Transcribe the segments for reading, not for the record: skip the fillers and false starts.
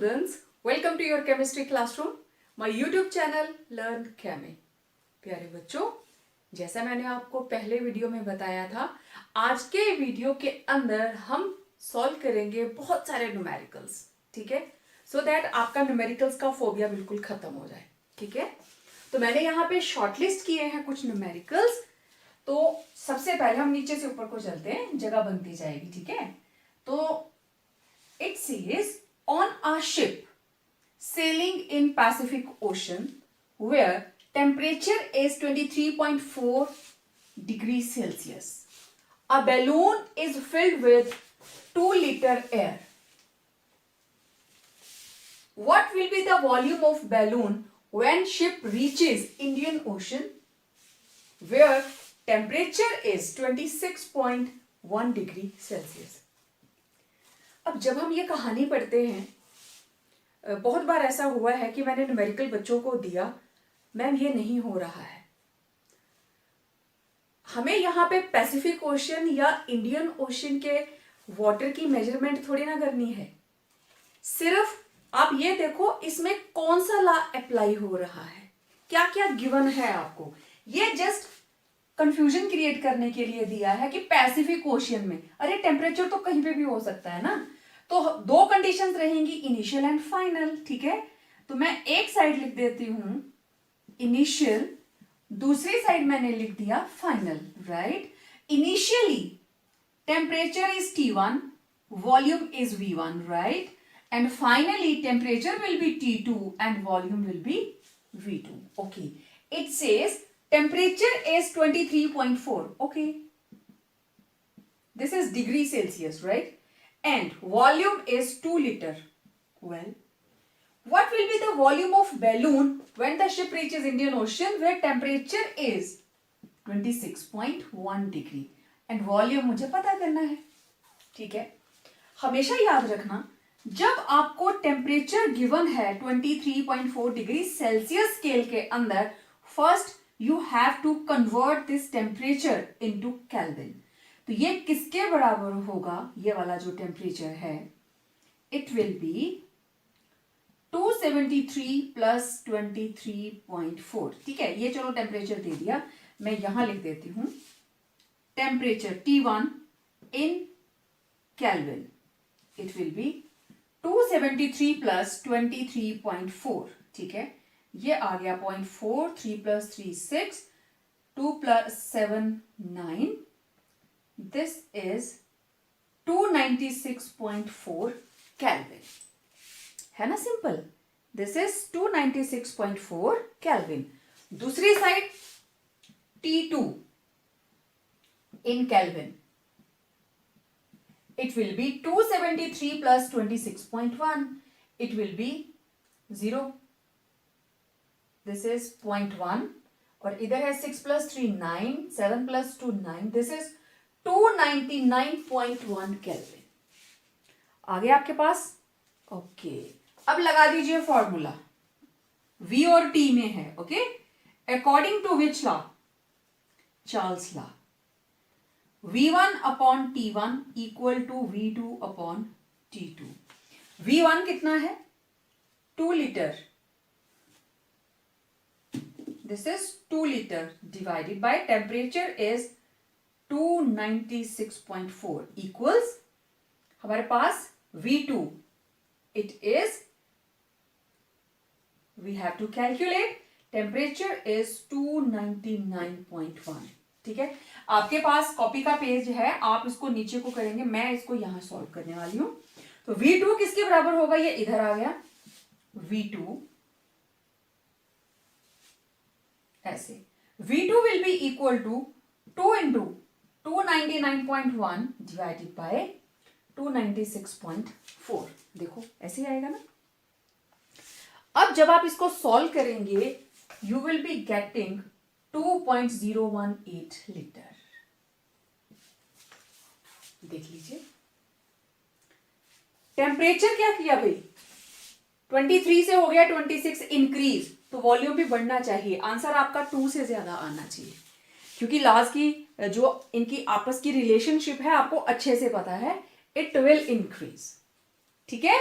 students, welcome to your chemistry classroom, my YouTube channel Learn Chemi। प्यारे बच्चों, जैसा मैंने आपको पहले वीडियो में बताया था, आज के वीडियो के अंदर हम सॉल्व करेंगे बहुत सारे न्यूमेरिकल्स, ठीक है, सो दैट आपका न्यूमेरिकल्स का फोबिया बिल्कुल खत्म हो जाए, ठीक है। तो मैंने यहाँ पे शॉर्टलिस्ट किए हैं कुछ न्यूमेरिकल्स। तो सबसे पहले हम नीचे से ऊपर को चलते हैं, जगह बनती जाएगी, ठीक है। तो it says on a ship sailing in Pacific Ocean where temperature is 23.4 degrees Celsius, a balloon is filled with 2-liter air. What will be the volume of balloon when ship reaches Indian Ocean where temperature is 26.1 degree Celsius? अब जब हम ये कहानी पढ़ते हैं, बहुत बार ऐसा हुआ है कि मैंने न्यूमेरिकल बच्चों को दिया, मैम ये नहीं हो रहा है। हमें यहाँ पे पैसिफिक ओशन या इंडियन ओशन के वाटर की मेजरमेंट थोड़ी ना करनी है। सिर्फ आप ये देखो इसमें कौन सा लॉ अप्लाई हो रहा है, क्या क्या गिवन है आपको। ये जस्ट कंफ्यूजन क्रिएट करने के लिए दिया है कि पैसिफिक ओशियन में, अरे टेम्परेचर तो कहीं पे भी हो सकता है ना। तो दो कंडीशंस रहेंगी, इनिशियल एंड फाइनल, ठीक है। तो मैं एक साइड लिख देती हूं इनिशियल, दूसरी साइड मैंने लिख दिया final, right. Initially temperature is T1, volume is V1, right, and finally temperature will be T2 and volume will B V2। Okay, it says temperature is 23.4, okay, this is degree Celsius, right, and volume is 2 liter. Well, what will be the volume of balloon when the ship reaches Indian Ocean where temperature is 26.1 degree and volume मुझे पता करना है, ठीक है। हमेशा याद रखना, जब आपको टेम्परेचर गिवन है 23.4 डिग्री सेल्सियस स्केल के अंदर, first you have to convert this temperature into Kelvin। तो ये किसके बराबर होगा, ये वाला जो टेम्परेचर है, it will be 273 plus 23.4, ठीक है। ये चलो टेम्परेचर दे दिया, मैं यहां लिख देती हूं temperature T1 in Kelvin, it will be 273 plus 23.4, ठीक है। ये आ गया 0.4, 3 plus 3 6, 2 plus 7 9, this is 296.4 Kelvin, है ना, सिंपल। This is 296.4 Kelvin। दूसरी side T2 in Kelvin, it will be 273 plus 26.1, it will be 0, this is 0.1, और इधर है 6 plus 3 9, 7 plus 2 9, this is 299.1 Kelvin। आ गया आपके पास, ओके। अब लगा दीजिए फॉर्मूला, V और T में है, okay. According to which law, Charles law, V1 upon T1 equal to V2 upon T2। V1 कितना है, 2 litre, this is 2 liter divided by temperature is 296.4 equals हमारे पास V2, it is, we have to calculate, temperature is 299.1, ठीक है। आपके पास copy का page है, आप इसको नीचे को करेंगे, मैं इसको यहां सॉल्व करने वाली हूं। तो V2 किसके बराबर होगा, ये इधर आ गया V2, ऐसे V2 will be equal to 2 into 299.1 divided by 296.4, देखो ऐसे आएगा ना। अब जब आप इसको सॉल्व करेंगे, you will be getting 2.018 litre. देख लीजिए, टेम्परेचर क्या किया भाई, 23 से हो गया 26 इंक्रीज, तो वॉल्यूम भी बढ़ना चाहिए। आंसर आपका 2 से ज्यादा आना चाहिए, क्योंकि लास्ट की जो इनकी आपस की रिलेशनशिप है आपको अच्छे से पता है, इट विल इंक्रीज, ठीक है।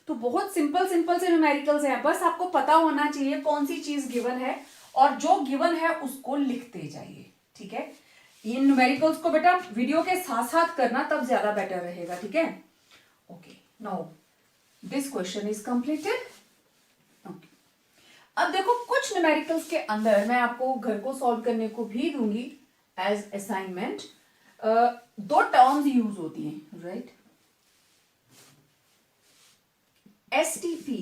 तो बहुत सिंपल सिंपल से न्यूमेरिकल्स हैं, बस आपको पता होना चाहिए कौन सी चीज गिवन है और जो गिवन है उसको लिखते जाइए, ठीक है। इन न्यूमेरिकल्स को बेटा वीडियो के साथ साथ करना, तब ज्यादा बेटर रहेगा, ठीक है। Okay, now this question is completed. Okay, अब देखो कुछ न्यूमेरिकल्स के अंदर मैं आपको घर को सॉल्व करने को भी दूंगी एज असाइनमेंट। दो टर्म्स यूज होती हैं, right, STP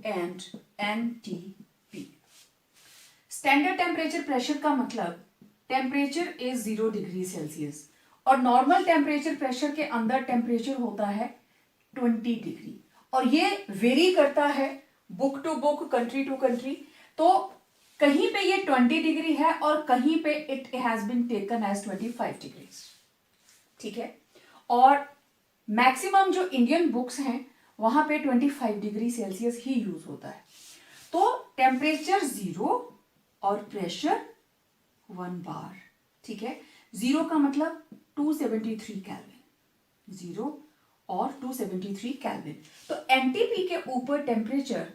and NTP। Standard temperature pressure का मतलब टेम्परेचर इज 0 डिग्री सेल्सियस और नॉर्मल टेम्परेचर प्रेशर के अंदर टेम्परेचर होता है 20 डिग्री, और ये वेरी करता है book to book, country to country. तो कहीं पे ये 20 डिग्री है और कहीं पे it has been taken as 25 degree, ठीक है। और मैक्सिमम जो इंडियन बुक्स हैं वहां पे 25 डिग्री सेल्सियस ही यूज होता है। तो टेम्परेचर 0 और प्रेशर 1 बार, ठीक है। 0 का मतलब 273 केल्विन, 0 और 273 केल्विन। तो एनटीपी के ऊपर टेम्परेचर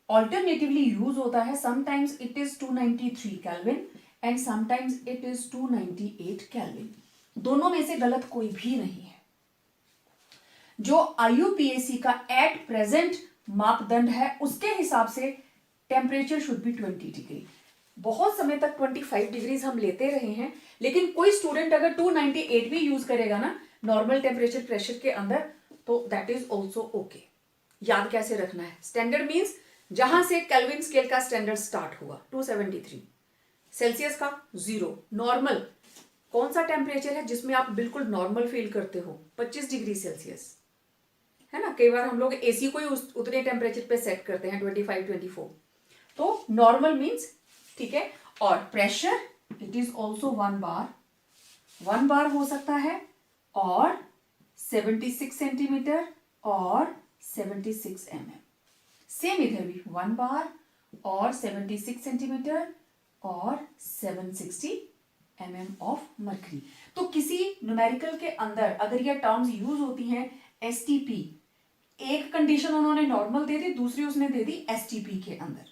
ऑल्टरनेटिवली यूज होता है, sometimes it is 293 kelvin and sometimes it is 298 kelvin. दोनों में से गलत कोई भी नहीं है। जो IUPAC का एट प्रेजेंट मापदंड है उसके हिसाब से टेम्परेचर शुड बी 20 डिग्री। बहुत समय तक 25 डिग्रीज हम लेते रहे हैं, लेकिन कोई स्टूडेंट अगर 298 भी यूज करेगा ना नॉर्मल टेम्परेचर प्रेशर के अंदर, तो दैट इज ऑल्सो ओके। याद कैसे रखना है, स्टैंडर्ड मीन्स जहां से केल्विन स्केल का स्टैंडर्ड स्टार्ट हुआ 273, सेल्सियस का 0, नॉर्मल कौन सा टेम्परेचर है जिसमें आप बिल्कुल नॉर्मल फील करते हो, 25 डिग्री सेल्सियस, है ना। कई बार हम लोग एसी को ही उतने टेम्परेचर पे सेट करते हैं 25 24। तो नॉर्मल मीन्स, ठीक है। और प्रेशर इट इज ऑल्सो 1 बार, 1 बार हो सकता है, और 76 सेंटीमीटर और 76 mm। सेम इधर भी 1 बार और 76 सेंटीमीटर और 760 mm ऑफ मर्करी। तो किसी न्यूमेरिकल के अंदर अगर ये टर्म्स यूज होती हैं STP, एक कंडीशन उन्होंने नॉर्मल दे दी, दूसरी उसने दे दी STP के अंदर,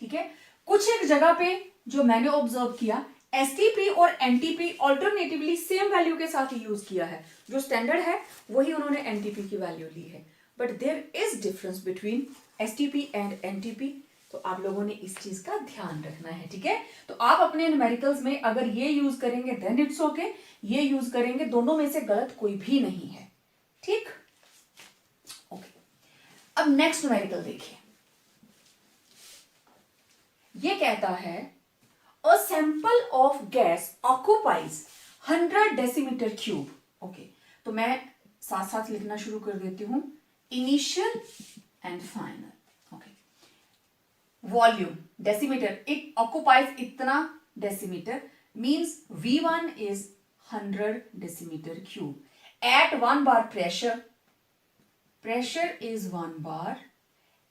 ठीक है। कुछ एक जगह पे जो मैंने ऑब्जर्व किया STP और NTP ऑल्टरनेटिवली सेम वैल्यू के साथ यूज किया है, जो स्टैंडर्ड है वही उन्होंने NTP की वैल्यू ली है, but there is difference between STP and NTP। तो आप लोगों ने इस चीज का ध्यान रखना है, ठीक है। तो आप अपने न्यूमेरिकल्स में अगर ये यूज करेंगे देन इट्स ओके, ये यूज करेंगे, दोनों में से गलत कोई भी नहीं है, ठीक। ओके, अब नेक्स्ट न्यूमेरिकल देखिए। ये कहता है a sample of gas occupies 100 decimetre cube. Okay, तो मैं साथ साथ लिखना शुरू कर देती हूं, initial and final. Okay, volume decimetre, it occupies इतना decimetre, means V1 is 100 decimetre cube. At 1 bar pressure is 1 bar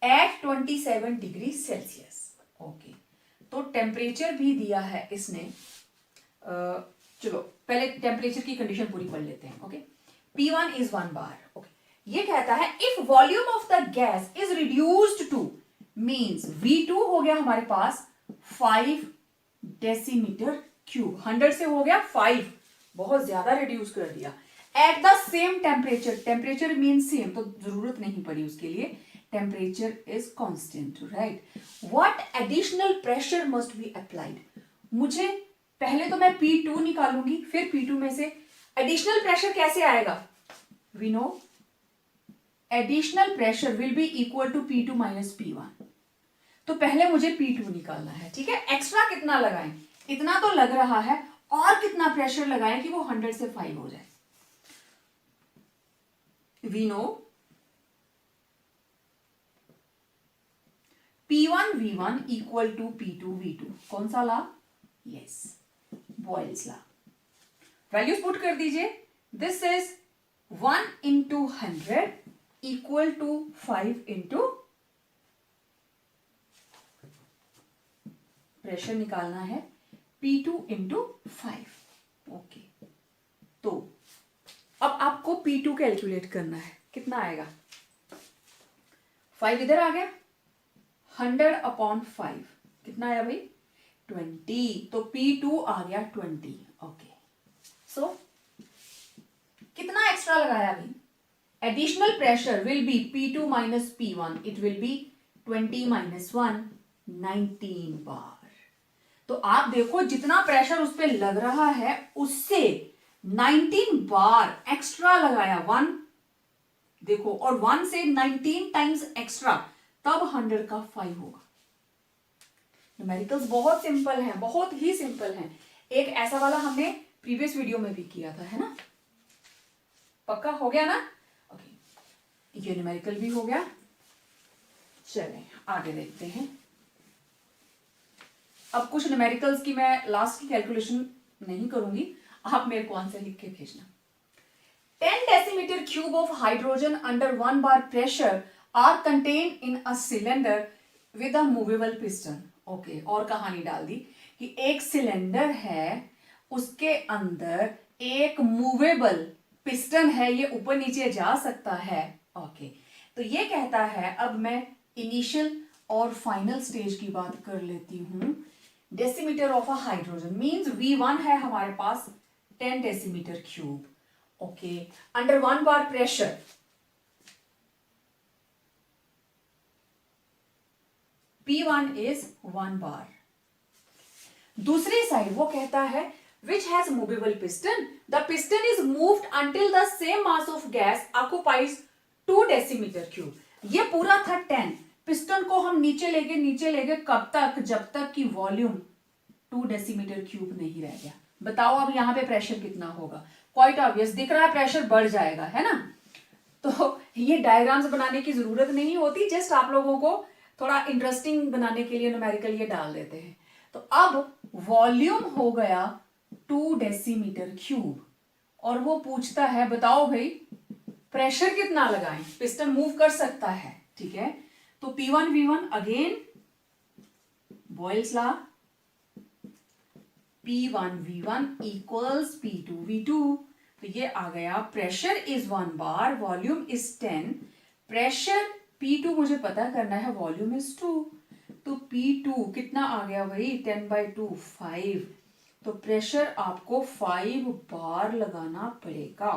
at 27 degree Celsius. Okay, तो टेम्परेचर भी दिया है इसने। चलो पहले टेम्परेचर की कंडीशन पूरी पढ़ लेते हैं। Okay, P1 is 1 bar। Okay, ये कहता है if volume of the gas is reduced to, means V2 हो गया हमारे पास 5 डेसीमीटर क्यूब, 100 से हो गया 5, बहुत ज्यादा रिड्यूस कर दिया। At the same temperature, temperature mean same तो जरूरत नहीं पड़ी उसके लिए, temperature is constant, right. What additional pressure must be applied, मुझे पहले तो मैं P2 निकालूंगी, फिर P2 में से एडिशनल प्रेशर कैसे आएगा, we know additional pressure will be equal to P2 minus P1। तो पहले मुझे P2 निकालना है, ठीक है। एक्स्ट्रा कितना लगाएं, इतना तो लग रहा है, और कितना प्रेशर लगाएं कि वो 100 से 5 हो जाए। We know P1 V1 equal to P2 V2, कौन सा ला, यस, बॉयल्स ला। वैल्यूज पुट कर दीजिए, this is 1 into 100 equal to 5 into, pressure निकालना है P2 into 5। ओके, तो अब आपको P2 कैलकुलेट करना है, कितना आएगा, 5 इधर आ गया, 100/5 कितना आया भाई 20, तो P2 आ गया 20। ओके, सो कितना एक्स्ट्रा लगाया अभी, additional pressure will B P2 minus P1, it will B 20 minus 1 19 बार। तो आप देखो जितना प्रेशर उस पर लग रहा है उससे 19 बार एक्स्ट्रा लगाया, 1 देखो, और 1 से 19 टाइम्स एक्स्ट्रा, तब 100 का 5 होगा। न्यूमेरिकल्स बहुत सिंपल हैं, बहुत ही सिंपल हैं। एक ऐसा वाला हमने प्रीवियस वीडियो में भी किया था, है ना, पक्का हो गया ना। ओके, ये न्यूमेरिकल भी हो गया। चलें आगे देखते हैं। अब कुछ न्यूमेरिकल्स की मैं लास्ट की कैलकुलेशन नहीं करूंगी, आप मेरे को आंसर लिख के भेजना। 10 decimetre cube of hydrogen under 1 bar pressure are contained in a cylinder with a movable piston। Okay, और कहानी डाल दी कि एक सिलेंडर है, उसके अंदर एक मूवेबल पिस्टन है, ये ऊपर नीचे जा सकता है। ओके, तो ये कहता है, अब मैं इनिशियल और फाइनल स्टेज की बात कर लेती हूं। Decimetre of a hydrogen means V1 है हमारे पास 10 decimetre cube. Okay, under 1 bar pressure, P1 is 1 bar। दूसरी साइड वो कहता है which has movable piston, the piston is moved until the same mass of gas occupies 2 decimetre cube. ये पूरा था 10, piston को हम नीचे लेके कब तक, जब तक कि वॉल्यूम 2 डेसीमीटर क्यूब नहीं रह गया। बताओ अब यहाँ पे प्रेशर कितना होगा, क्वाइट ऑब्वियस दिख रहा है, प्रेशर बढ़ जाएगा, है ना। तो ये डायग्राम्स बनाने की जरूरत नहीं होती, जस्ट आप लोगों को थोड़ा इंटरेस्टिंग बनाने के लिए न्यूमेरिकल ये डाल देते हैं। तो अब वॉल्यूम हो गया 2 डेसीमीटर क्यूब, और वो पूछता है बताओ भाई प्रेशर कितना लगाएं, पिस्टन मूव कर सकता है, ठीक है। तो P1 V1 again Boyle's law, P1 V1 equals P2 V2। तो ये आ गया, pressure is 1 bar, volume is 10, pressure P2 मुझे पता करना है, वॉल्यूम इज 2, तो P2 कितना आ गया भाई 10/2 5, तो प्रेशर आपको 5 बार लगाना पड़ेगा।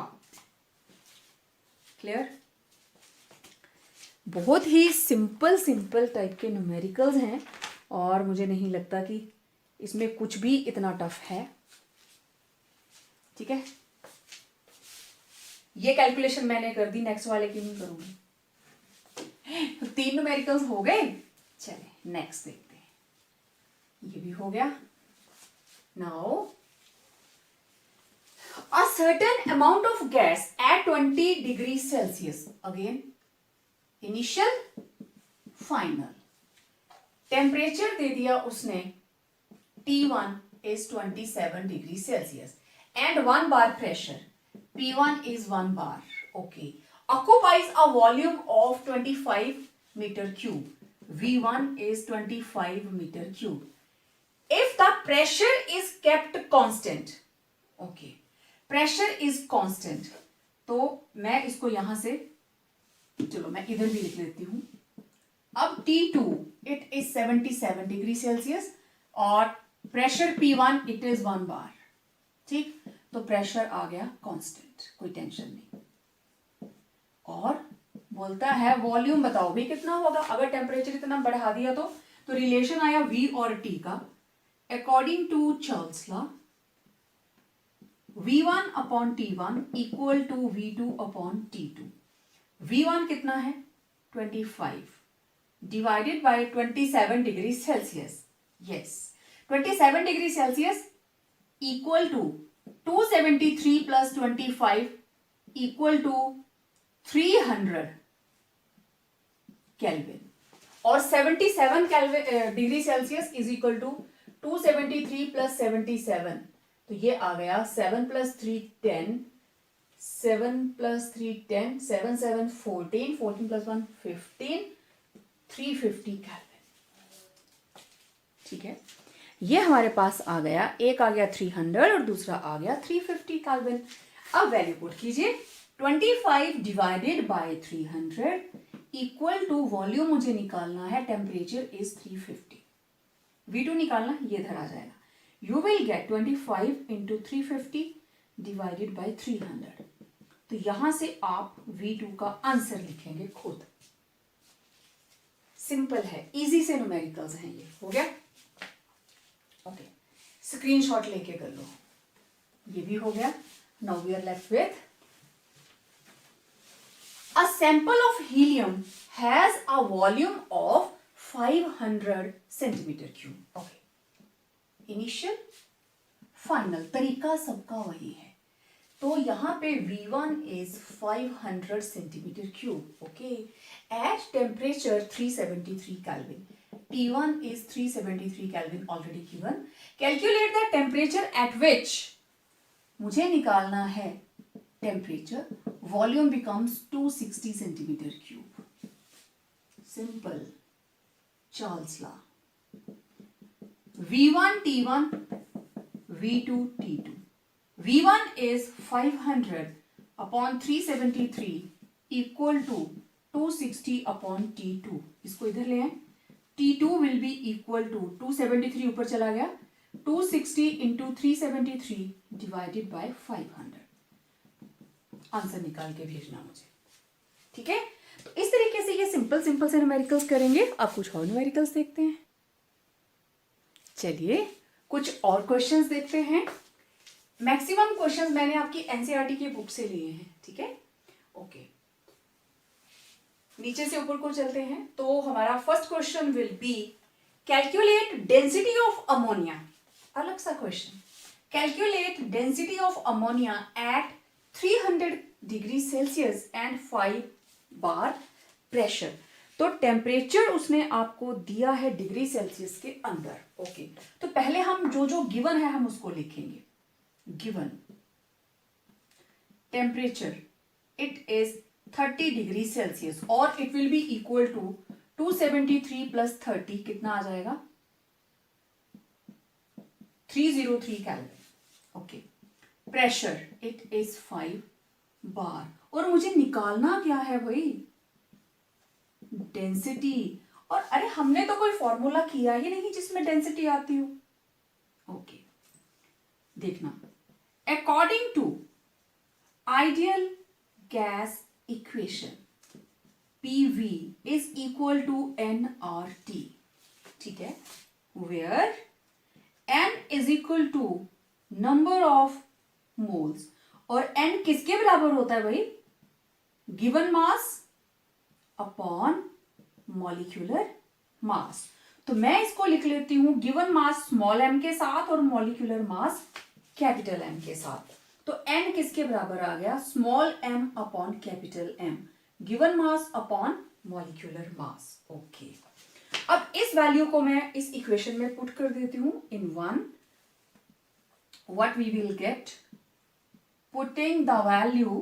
क्लियर, बहुत ही सिंपल टाइप के न्यूमेरिकल्स हैं, और मुझे नहीं लगता कि इसमें कुछ भी इतना टफ है, ठीक है। ये कैलकुलेशन मैंने कर दी, नेक्स्ट वाले की नहीं करूंगी। तो 3 न्यूमेरिकल्स हो गए, चले नेक्स्ट देखते हैं। ये भी हो गया। Now a certain amount of gas at 20 degrees Celsius, again initial final, temperature दे दिया उसने, T1 is 27 degrees Celsius and 1 bar pressure, P1 is 1 bar, okay, occupies a volume of 25 meter cube, V1 is 25 meter cube, if the pressure is kept constant, okay, pressure is constant, तो मैं इसको यहां से, चलो मैं इधर भी लिख लेती हूं। अब T2 it is 77 degree Celsius और प्रेशर P1 इट इज 1 बार, ठीक, तो प्रेशर आ गया कांस्टेंट, कोई टेंशन नहीं। और बोलता है वॉल्यूम बताओ भी कितना होगा, अगर टेम्परेचर इतना बढ़ा दिया तो रिलेशन आया V और T का, according to Charles law V1 upon T1 equal to V2 upon T2। V1 कितना है 25 divided by 27 degree Celsius, yes 27 degree Celsius equal to 273 plus 25 equal to 300 kelvin, और 77 degree Celsius is equal to 273 plus 77, तो ये आ गया 7 + 3 10, 7 + 3 10, 7 7 14, 14 + 1 15, 350 kelvin, ठीक है। ये हमारे पास आ गया, एक आ गया 300 और दूसरा आ गया 350 केल्विन। अब वैल्यू पुट कीजिए, 25 divided by 300 equal to volume मुझे निकालना है, टेम्परेचर इज 350। V2 निकालना, ये इधर आ जाएगा। You will get 25 into 350 divided by 300। तो यहां से आप V2 का आंसर लिखेंगे खुद। सिंपल है, इजी से न्यूमेरिकल्स हैं ये। हो गया? ओके, स्क्रीनशॉट लेके कर लो। ये भी हो गया। Now we are left with a sample of helium has a volume of 500 centimeter cube. Okay. Initial, final, तरीका सबका वही है। तो यहाँ पे V1 is 500 centimeter cube. Okay. At temperature 373 Kelvin. T1 is 373 Kelvin already given. Calculate the temperature at which मुझे निकालना है temperature. Volume becomes 260 centimeter cube. Simple. Charles law. V1 T1, V2 T2. V1 is 500 upon 373 equal to 260 upon T2. इसको इधर ले आए। T2 will be equal to 273 ऊपर चला गया, 260 into 373 divided by 500। आंसर निकाल के भेजना मुझे, ठीक है? तो इस तरीके से ये सिंपल से न्यूमेरिकल्स करेंगे। अब कुछ और न्यूमेरिकल्स देखते हैं। चलिए कुछ और क्वेश्चंस देखते हैं। मैक्सिमम क्वेश्चंस मैंने आपकी एनसीईआरटी की बुक से लिए हैं, ठीक है? ओके, नीचे से ऊपर को चलते हैं। तो हमारा first question will be calculate density of ammonia. अलग सा question, calculate density of ammonia at 300 degree Celsius and 5 bar pressure. तो टेम्परेचर उसने आपको दिया है डिग्री सेल्सियस के अंदर। ओके, तो पहले हम जो गिवन है हम उसको लिखेंगे। Given temperature it is 30 degree Celsius और it will be equal to 273 plus 30 कितना आ जाएगा? 303 kelvin. Okay, pressure it is 5 bar और मुझे निकालना क्या है भाई? डेंसिटी। और अरे हमने तो कोई फॉर्मूला किया ही नहीं जिसमें डेंसिटी आती हो। ओके, देखना, according to ideal gas equation PV is equal to nRT, ठीक है? Where n is equal to number of moles और n किसके बराबर होता है भाई? Given mass upon molecular mass. तो मैं इसको लिख लेती हूं गिवन मास स्मॉल m के साथ और मॉलिक्यूलर मास कैपिटल M के साथ। तो n किसके बराबर आ गया? Small m upon capital M, given mass upon molecular मास। ओके, अब इस वैल्यू को मैं इस इक्वेशन में पुट कर देती हूं in 1। What we will get? putting the value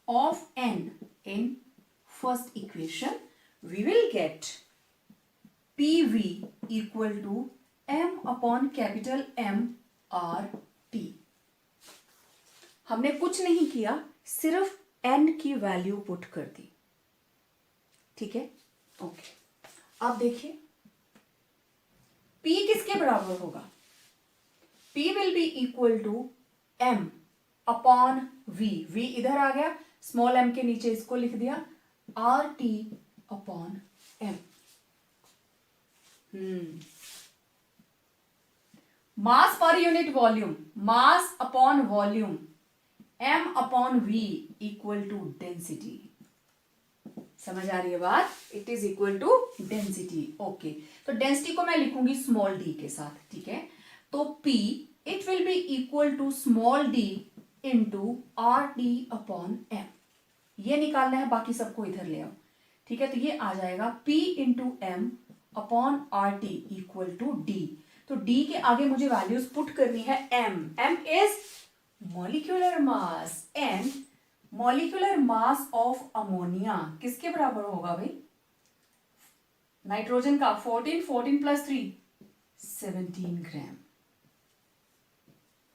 of n in first equation, we will get PV equal to m upon capital M R T। हमने कुछ नहीं किया, सिर्फ n की वैल्यू पुट कर दी, ठीक है? ओके, अब देखिए P किसके बराबर होगा? P will be equal to m upon v। v इधर आ गया, स्मॉल m के नीचे इसको लिख दिया RT अपॉन m। मास पर unit volume, mass upon volume, m upon v equal to density. समझ आ रही है बात? It is equal to density. Okay, तो डेंसिटी को मैं लिखूंगी स्मॉल d के साथ, ठीक है? तो P it will be equal to small d into RT upon m। ये निकालना है, बाकी सबको इधर ले आओ, ठीक है? तो ये आ जाएगा P into m upon RT equal to d। तो d के आगे मुझे वैल्यूज पुट करनी है m। m is molecular mass and molecular mass of ammonia किसके बराबर होगा भाई? नाइट्रोजन का 14 प्लस 3 17 ग्राम।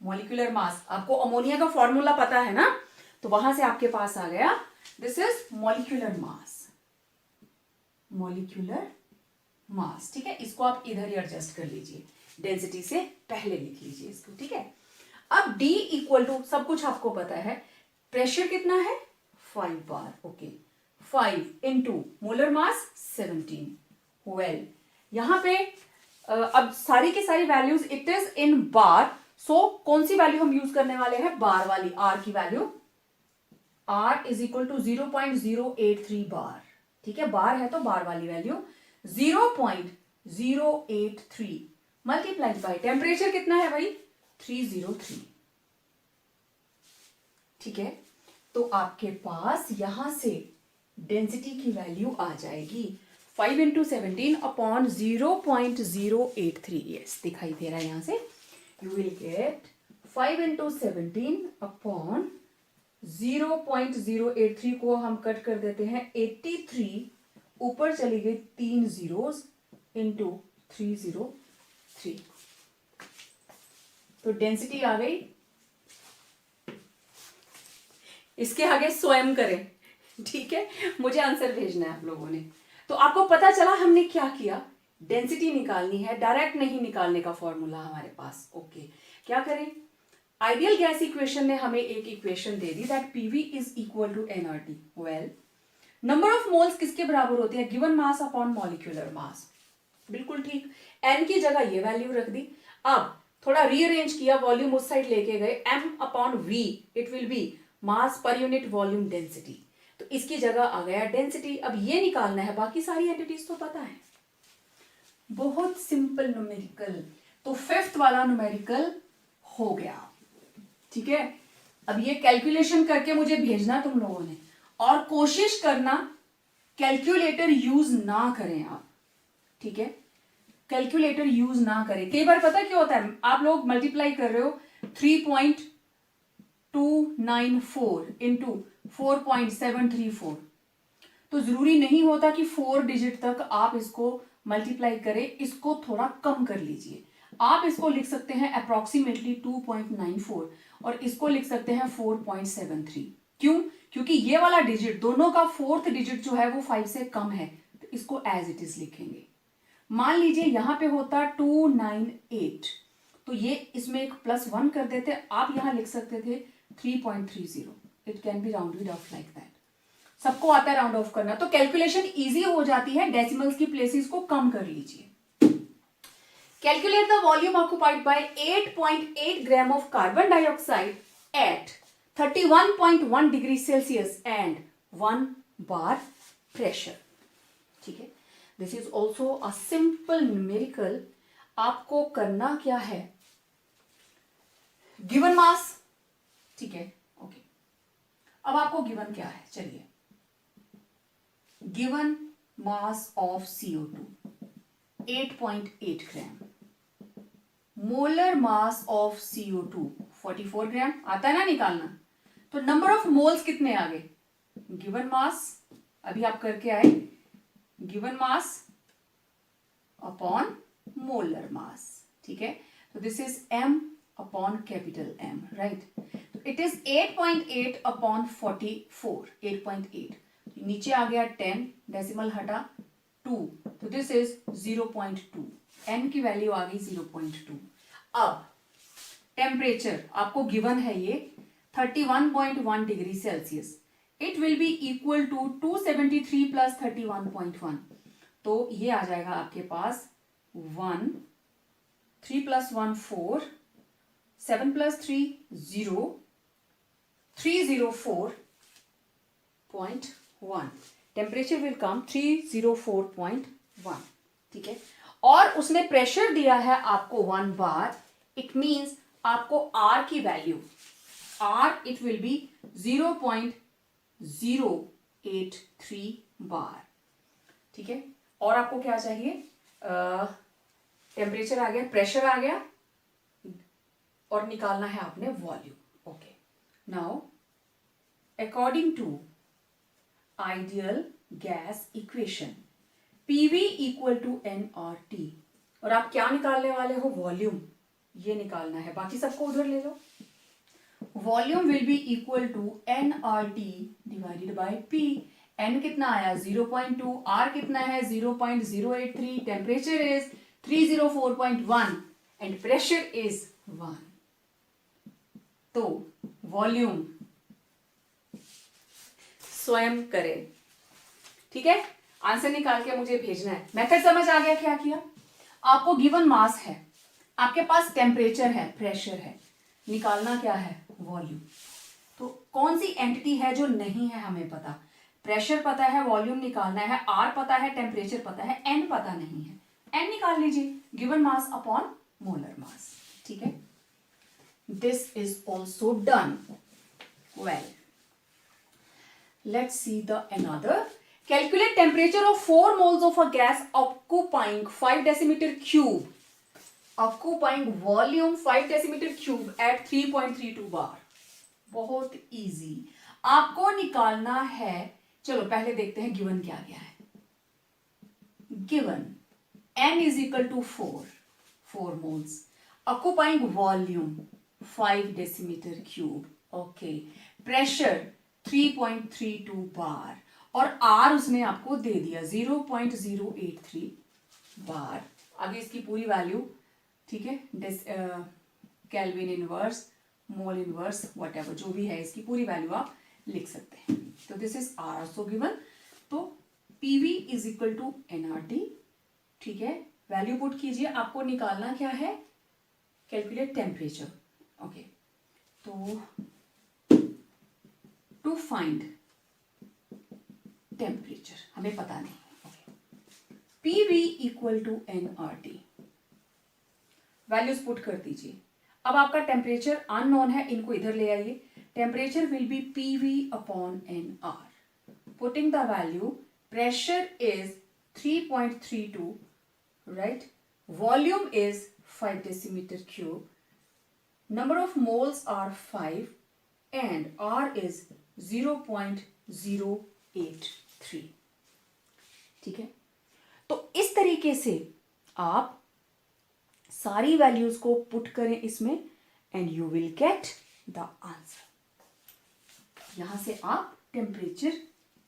मॉलिक्यूलर मास, आपको अमोनिया का फॉर्मूला पता है ना, तो वहां से आपके पास आ गया this is molecular mass, molecular mass, ठीक है। इसको आप इधर ही एडजस्ट कर लीजिए, डेंसिटी से पहले लिख लीजिए इसको, ठीक है। अब D इक्वल टू, सब कुछ आपको पता है, प्रेशर कितना है 5 bar, okay, 5 into molar mass 17। Well यहां पे अब सारी की सारी values it is in bar, so कौन सी वैल्यू हम यूज करने वाले हैं, बार वाली, R की value, R is equal to 0.083 bar, ठीक है। बार है तो बार वाली वैल्यू 0.083 मल्टीप्लाइड बाय टेम्परेचर कितना है भाई 303, ठीक है। तो आपके पास यहां से डेंसिटी की वैल्यू आ जाएगी 5 इंटू 17 अपॉन 0.083, यस दिखाई दे रहा है यहां से, you will get 5 into 17 upon 0.083 को हम कट कर देते हैं 83, ऊपर चली गई 3 जीरोस इंटू 303, तो डेंसिटी आ गई, इसके आगे स्वयं करें, ठीक है, मुझे आंसर भेजना है आप लोगों ने। तो आपको पता चला हमने क्या किया, डेंसिटी निकालनी है, डायरेक्ट नहीं निकालने का फॉर्मूला हमारे पास, ओके। क्या करें, आइडियल गैस इक्वेशन ने हमें एक इक्वेशन दे दी that PV is equal to NRT. Well number of moles किसके बराबर होती है, given mass upon molecular mass, बिल्कुल ठीक, एन की जगह ये वैल्यू रख दी। अब थोड़ा रीअरेंज किया, वॉल्यूम उस साइड लेके गए, M upon V it will be mass पर यूनिट वॉल्यूम डेंसिटी, तो इसकी जगह आ गया डेंसिटी। अब ये निकालना है, बाकी सारी एंटिटीज तो पता है, बहुत सिंपल न्यूमेरिकल, तो फिफ्थ वाला न्यूमेरिकल हो गया, ठीक है। अब ये कैलकुलेशन करके मुझे भेजना तुम लोगों ने, और कोशिश करना कैलकुलेटर यूज ना करें आप, ठीक है, कैलकुलेटर यूज ना करें। कई बार पता क्या होता है, आप लोग मल्टीप्लाई कर रहे हो 3.294 इंटू 4.734, तो जरूरी नहीं होता कि 4 डिजिट तक आप इसको मल्टीप्लाई करें, इसको थोड़ा कम कर लीजिए, आप इसको लिख सकते हैं अप्रोक्सीमेटली 2.94 और इसको लिख सकते हैं 4.73। क्यों, क्योंकि ये वाला डिजिट दोनों का फोर्थ डिजिट जो है वो 5 से कम है, तो इसको एज इट इज लिखेंगे। मान लीजिए यहां पे होता 298, तो ये इसमें एक +1 कर देते, आप यहां लिख सकते थे 3.30, it can be rounded off like that, सबको आता है राउंड ऑफ करना, तो कैलकुलेशन इजी हो जाती है, डेसिमल्स की प्लेसेस को कम कर लीजिए। Calculate the volume occupied by 8.8 gram of carbon dioxide eight 31.1 degree Celsius and 1 bar pressure, ठीक है। This is also a simple numerical. आपको करना क्या है, गिवन मास, ठीक है, ओके। अब आपको गिवन क्या है, चलिए, given mass of CO2 8.8 gram, molar mass of CO2 44 ग्राम, आता है ना निकालना, तो नंबर ऑफ मोल्स कितने आ गए, गिवन मास अभी आप करके आए, given mass upon molar mass, ठीक है, तो this is M upon capital M, right, तो इट इज 8.8 अपॉन 44, 8.8, नीचे आ गया 10, डेसिमल हटा 2, तो दिस इज 0.2, n की वैल्यू आ गई 0.2। अब टेम्परेचर आपको गिवन है ये 31.1 degree Celsius, it will be equal to 273 plus 31.1, तो ये आ जाएगा आपके पास 1, 3 + 1 4, 7 + 3 0, 304.1, टेम्परेचर विल कम 304.1, ठीक है। और उसने प्रेशर दिया है आपको 1 बार, इट मींस आपको R की value, R it will B 0.083 bar, ठीक है। और आपको क्या चाहिए, टेम्परेचर आ गया, प्रेशर आ गया, और निकालना है आपने volume, okay. Now according to ideal gas equation PV equal to nRT, और आप क्या निकालने वाले हो, वॉल्यूम, ये निकालना है, बाकी सबको उधर ले लो, volume will be equal to nRT divided by P। n कितना आया 0.2, R कितना है 0.083, temperature is 304.1 and pressure is 1। तो वॉल्यूम स्वयं करें, ठीक है। आंसर निकाल के मुझे भेजना है। मेथड समझ आ गया क्या किया? आपको गिवन मास है, आपके पास टेम्परेचर है, प्रेशर है, निकालना क्या है? वॉल्यूम। तो कौन सी एंटिटी है जो नहीं है हमें पता? प्रेशर पता है, वॉल्यूम निकालना है, आर पता है, टेम्परेचर पता है, एन पता नहीं है। एन निकाल लीजिए, given mass upon molar mass, ठीक है। This is also done well. Let's see the another. Calculate temperature of 4 moles of a gas occupying 5 decimeter cube. Occupying volume 5 decimeter cube at 3.32 bar. बहुत easy. आपको निकालना है, चलो पहले देखते हैं गिवन क्या क्या है। Given n is equal to 4 moles. Occupying volume 5 decimeter cube. Okay. Pressure 3.32 बार और R उसने आपको दे दिया 0.083 बार। आगे इसकी पूरी वैल्यू, ठीक है, kelvin inverse, mole inverse, whatever जो भी है इसकी पूरी वैल्यू आप लिख सकते हैं। तो this is R also given. तो PV is equal to nRT, ठीक है। वैल्यू पुट कीजिए, आपको निकालना क्या है? Calculate temperature. ओके, तो टू फाइंड टेम्परेचर हमें पता नहीं, okay. PV equal to nRT, values put कर दीजिए। अब आपका टेम्परेचर अननोन है, इनको इधर ले आइए। Temperature will be PV upon nR। Putting the value, pressure is 3.32, right. Volume is 5 decimeter cube, number of moles are 5 and R is 0.083, ठीक है। तो इस तरीके से आप सारी वैल्यूज को पुट करें इसमें and you will get the answer. यहां से आप टेम्परेचर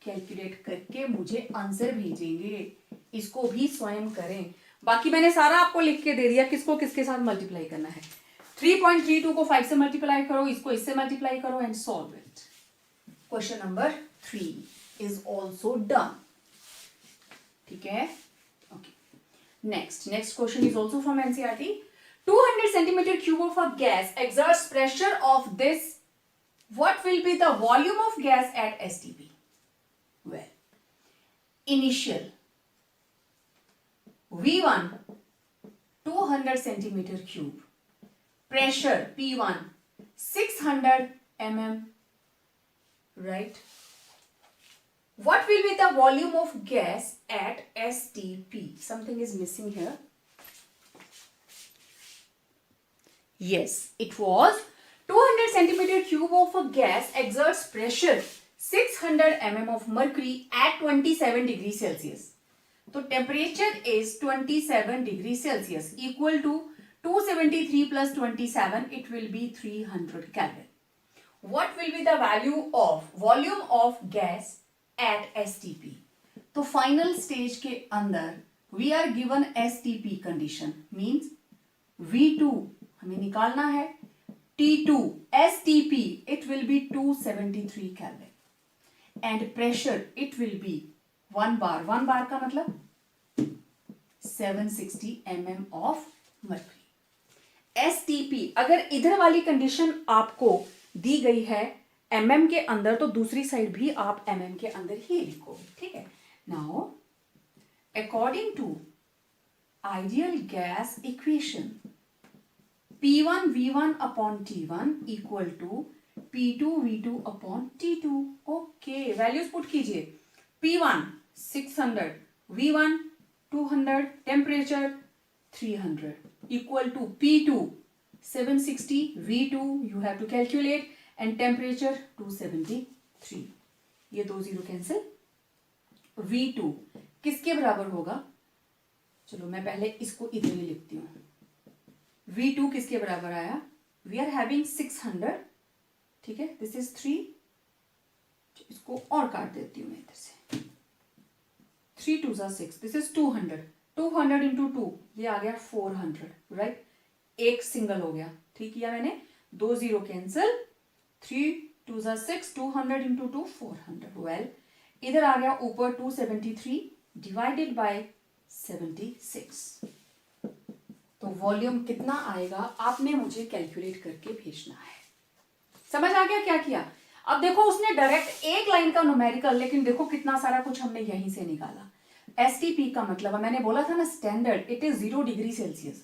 कैलकुलेट करके मुझे आंसर भेजेंगे। इसको भी स्वयं करें। बाकी मैंने सारा आपको लिख के दे दिया, किसको किसके साथ मल्टीप्लाई करना है। 3.32 को 5 से मल्टीप्लाई करो, इसको इससे मल्टीप्लाई करो and solve it. Question number 3 is also done, ठीक है। Okay, next question is also from NCERT. 200 centimeter cube of a gas exerts pressure of this. What will be the volume of gas at STP? Well, initial V1 200 centimeter cube, pressure P1 600 mm, right? What will be the volume of gas at STP? Something is missing here. Yes, it was 200 centimeter cube of a gas exerts pressure 600 mm of mercury at 27 degrees Celsius. So temperature is 27 degrees Celsius equal to 273 plus 27, it will be 300 Kelvin. What will be the value of volume of gas at STP? तो final stage के अंदर we are given STP condition, means V2 हमें निकालना है, T2 STP it will be 273 Kelvin and pressure it will be 1 bar का मतलब 760 mm of mercury. STP अगर इधर वाली कंडीशन आपको दी गई है mm के अंदर, तो दूसरी साइड भी आप mm के अंदर ही लिखोगे, ठीक है। Now according to ideal gas equation, P1 V1 upon T1 equal to P2 V2 upon T2. Okay, values put कीजिए। P1 600, V1 200, temperature 300 equal to P2 760, V2 you have to calculate and temperature 273. ये 2 0 cancel. V2 किसके बराबर होगा? चलो मैं पहले इसको इधर ही लिखती हूँ। V2 किसके बराबर आया? वी आर हैविंग 600 ठीक है, दिस इज 3, इसको और काट देती हूँ मैं इधर से, 3 2 6, दिस इज 200, 200 इंटू 2 ये आ गया 400, राइट, एक सिंगल हो गया, ठीक किया मैंने, 2 0 कैंसिल, 3 2 6, 200 इंटू 2 400, वेल इधर आ गया ऊपर 273 डिवाइडेड बाय 76, तो वॉल्यूम कितना आएगा आपने मुझे कैलकुलेट करके भेजना है। समझ आ गया क्या किया? अब देखो उसने डायरेक्ट एक लाइन का न्यूमेरिकल, लेकिन देखो कितना सारा कुछ हमने यहीं से निकाला। एसटीपी का मतलब मैंने बोला था ना standard, it is 0 degree Celsius,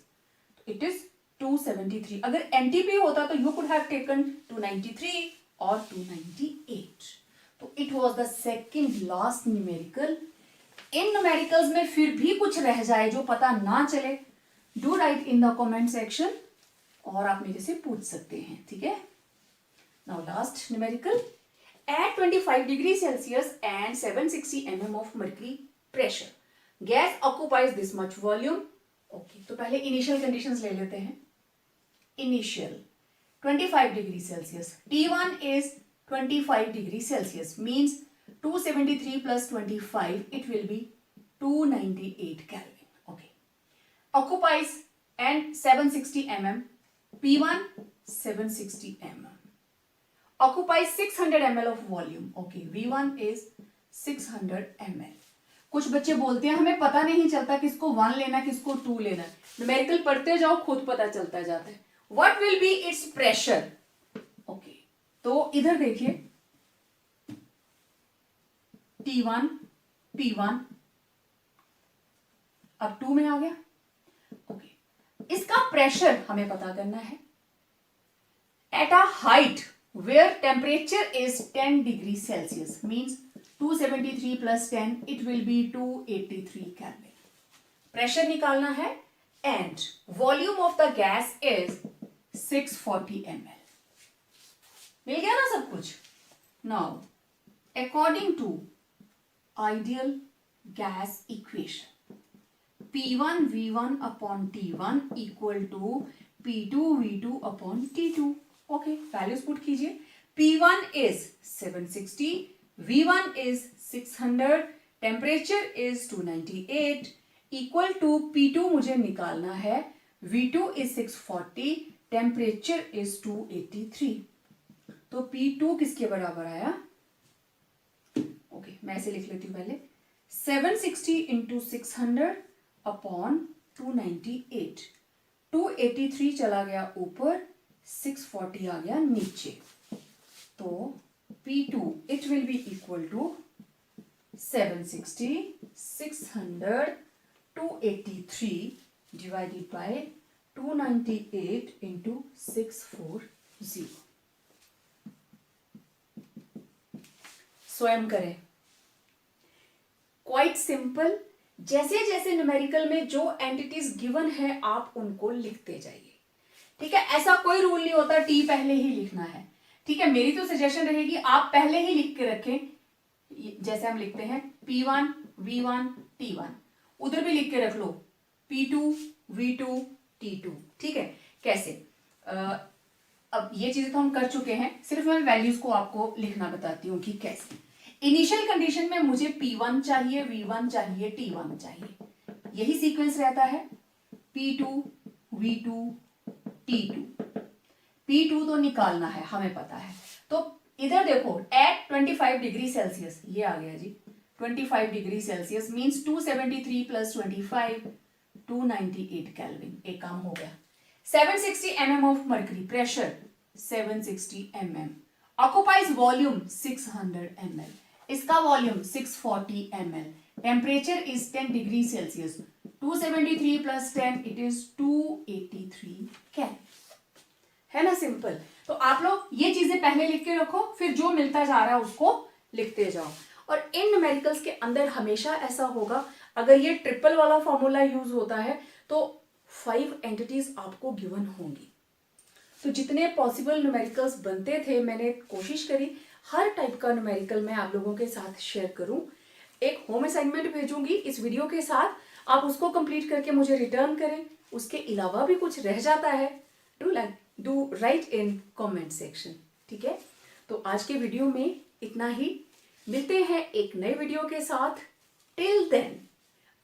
it is 273। अगर एनटीपी होता तो यू कुड हैव टेकन 293 और 298। तो it was the second last numerical. In numericals में फिर भी कुछ रह जाए जो पता ना चले, do write in the comment section और आप मेरे से पूछ सकते हैं, ठीक है। Now last numerical, at 25 degree Celsius and 760 mm of mercury pressure, gas occupies this much volume. Okay, तो पहले इनिशियल कंडीशंस ले लेते हैं। Initial 25 degree Celsius, T1 is 25 degree Celsius, means 273 plus 25, it will be 298 Kelvin. Okay. Occupies and 760 mm, P1 760 mm. Occupies 600 ml of volume. Okay, V1 is 600 ml. कुछ बच्चे बोलते हैं हमें पता नहीं चलता किसको 1 लेना किसको 2 लेना, न्यूमेरिकल पढ़ते जाओ खुद पता चलता जाता है। What will be its pressure? Okay, तो इधर देखिए T1 P1 अब 2 में आ गया। ओके, इसका प्रेशर हमें पता करना है। At a height where temperature is 10 degree Celsius, means 273 plus 10, it will be 283 Kelvin. Pressure निकालना है and volume of the gas is 640 ml. मिल गया ना सब कुछ? Now, according to ideal gas equation, P1 V1 upon T1 equal to P2 V2 upon T2. Okay, values put कीजिए। P1 is 760, V1 is 600, temperature is 298, equal to P2 मुझे निकालना है, V2 is 640, temperature is 283। तो P2 किसके बराबर आया? Okay, मैं ऐसे लिख लेती हूँ पहले, 760 इंटू 600 अपॉन 298, 283 चला गया ऊपर, 640 आ गया नीचे, तो P2 it will be equal to 760, 600, 283 divided by 298 into 640। स्वयं करें, क्वाइट सिंपल। जैसे जैसे न्यूमेरिकल में जो एंटिटीज गिवन है आप उनको लिखते जाइए, ठीक है। ऐसा कोई रूल नहीं होता टी पहले ही लिखना है, ठीक है। मेरी तो सजेशन रहेगी आप पहले ही लिख के रखें, जैसे हम लिखते हैं P1 V1 T1, उधर भी लिख के रख लो P2 V2 T2, ठीक है। कैसे? अब ये चीजें तो हम कर चुके हैं, सिर्फ मैं वैल्यूज को आपको लिखना बताती हूँ कि कैसे। इनिशियल कंडीशन में मुझे P1 चाहिए, V1 चाहिए, T1 चाहिए, यही सीक्वेंस रहता है। P2 V2 T2, P2 तो निकालना है हमें पता है, तो इधर देखो एट 25 डिग्री सेल्सियस, ये आ गया जी 25 degree Celsius, means 273 plus 25 298 kelvin, एक काम हो गया। 760 mm of mercury, pressure 760 mm, occupies volume 600 ml, इसका volume 640 ml, temperature is 10 degree Celsius, 273 plus 10 it is 283 kelvin, है ना सिंपल। तो आप लोग ये चीजें पहले लिख के रखो, फिर जो मिलता जा रहा है उसको लिखते जाओ। और इन न्यूमेरिकल्स के अंदर हमेशा ऐसा होगा, अगर ये ट्रिपल वाला फॉर्मूला यूज होता है तो 5 एंटिटीज आपको गिवन होंगी। तो जितने पॉसिबल न्यूमेरिकल्स बनते थे मैंने कोशिश करी हर टाइप का न्यूमेरिकल मैं आप लोगों के साथ शेयर करूं। एक होम असाइनमेंट भेजूंगी इस वीडियो के साथ, आप उसको कंप्लीट करके मुझे रिटर्न करें। उसके अलावा भी कुछ रह जाता है, do write in comment section, ठीक है। तो आज के वीडियो में इतना ही। मिलते हैं एक नए वीडियो के साथ। टिल देन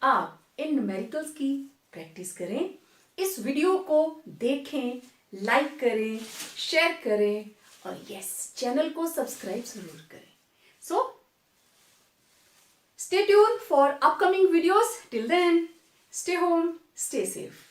आप इन न्यूमेरिकल्स की प्रैक्टिस करें, इस वीडियो को देखें, लाइक करें, शेयर करें और यस, चैनल को सब्सक्राइब जरूर करें। सो stay tuned for upcoming videos. Till then, stay home, stay safe.